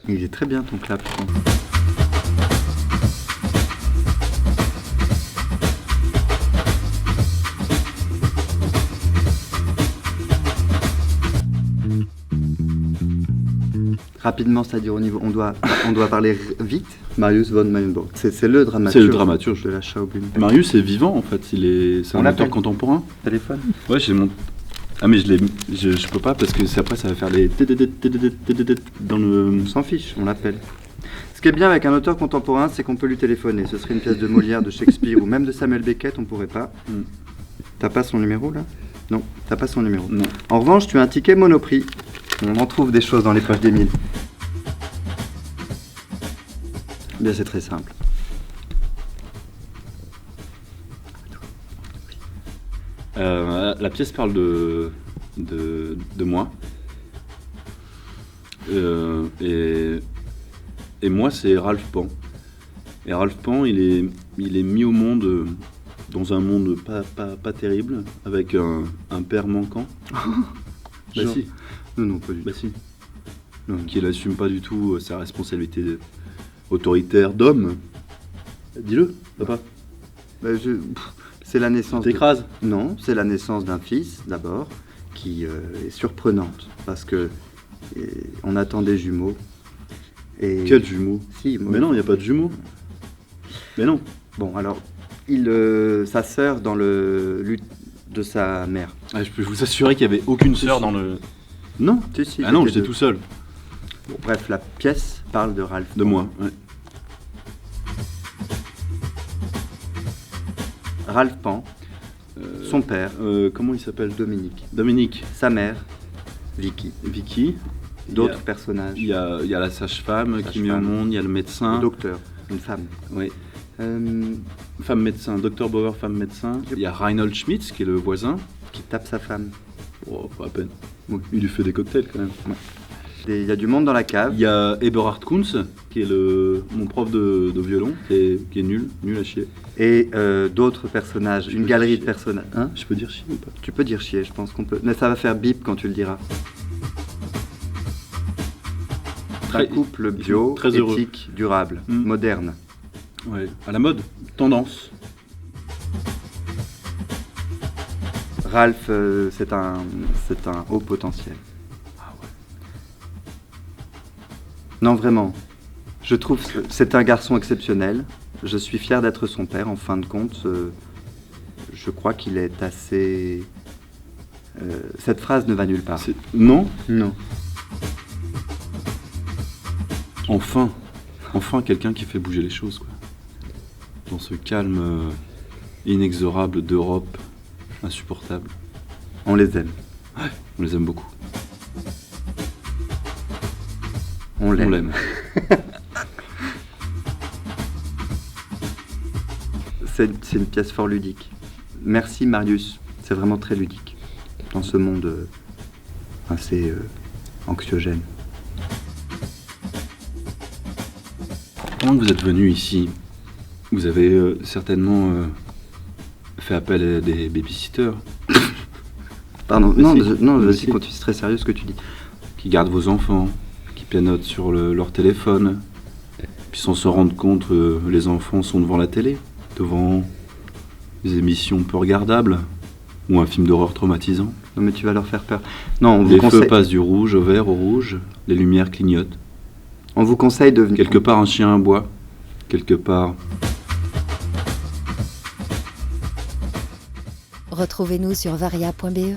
Il est très bien ton clap. Rapidement, c'est-à-dire au niveau, on doit parler vite. Marius von Mayenburg, c'est le dramaturge. C'est le dramaturge de la Schaubühne. Marius est vivant en fait, c'est un auteur contemporain. Téléphone. Ouais, j'ai mon. Ah mais je peux pas parce que après ça va faire les dans le. On s'en fiche, on l'appelle. Ce qui est bien avec un auteur contemporain, c'est qu'on peut lui téléphoner. Ce serait une pièce de Molière, de Shakespeare ou même de Samuel Beckett, on pourrait pas. T'as pas son numéro là? Non, t'as pas son numéro. Non. En revanche, tu as un ticket Monoprix. On en trouve des choses dans les poches d'Émile. Bien, c'est très simple. La pièce parle de moi. Et moi, c'est Ralph Pan. Et Ralph Pan, il est mis au monde dans un monde pas terrible, avec un père manquant. Bah si. Non, pas du tout. Bah si. Non, qui n'assume pas du tout sa responsabilité autoritaire d'homme. Dis-le, papa. Bah, c'est la naissance. T'écrases ? Non, c'est la naissance d'un fils, d'abord, qui est surprenante, parce que on attend des jumeaux. Et... Quels jumeaux ? Si, moi... Mais non, il n'y a pas de jumeaux. Mais non. Bon, alors, sa sœur dans le lutte de sa mère. Ah, je peux vous assurer qu'il n'y avait aucune sœur dans le... Non. Si, ah non, j'étais tout seul. Bon, bref, la pièce parle de Ralph. De moi, ouais. Ralph Pan, son père, comment il s'appelle ? Dominique. Sa mère, Vicky. D'autres personnages. Il y a la sage-femme qui met au monde, il y a le médecin. Le docteur, une femme. Oui. Femme médecin, docteur Bauer, femme médecin. Il y a Reinhold Schmitz qui est le voisin. Qui tape sa femme. Oh, pas à peine. Oui. Il lui fait des cocktails quand même. Ouais. Il y a du monde dans la cave. Il y a Eberhard Kunz, qui est mon prof de violon, qui est nul à chier. Et d'autres personnages, une galerie de personnages. Hein ? Je peux dire chier ou pas ? Tu peux dire chier, je pense qu'on peut. Mais ça va faire bip quand tu le diras. Un couple bio, très heureux. éthique, durable, moderne. Ouais, à la mode, tendance. Ralph, c'est un haut potentiel. Ah ouais. Non, vraiment. Je trouve que c'est un garçon exceptionnel. Je suis fier d'être son père. En fin de compte, je crois qu'il est assez... cette phrase ne va nulle part. Non ? Non. Enfin quelqu'un qui fait bouger les choses, quoi. Dans ce calme inexorable d'Europe insupportable. On les aime. Ouais, on les aime beaucoup. On l'aime. C'est une pièce fort ludique. Merci Marius, c'est vraiment très ludique dans ce monde assez anxiogène. Comment vous êtes venu ici ? Vous avez certainement fait appel à des babysitters. Pardon, non, vas-y, continue, c'est très sérieux ce que tu dis. Qui gardent vos enfants, qui pianotent sur leur téléphone, puis sans se rendre compte, les enfants sont devant la télé, devant des émissions peu regardables, ou un film d'horreur traumatisant. Non mais tu vas leur faire peur. Non, les feux passent du rouge au vert au rouge, les lumières clignotent. On vous conseille de venir. Quelque part un chien aboie, quelque part... Retrouvez-nous sur varia.be.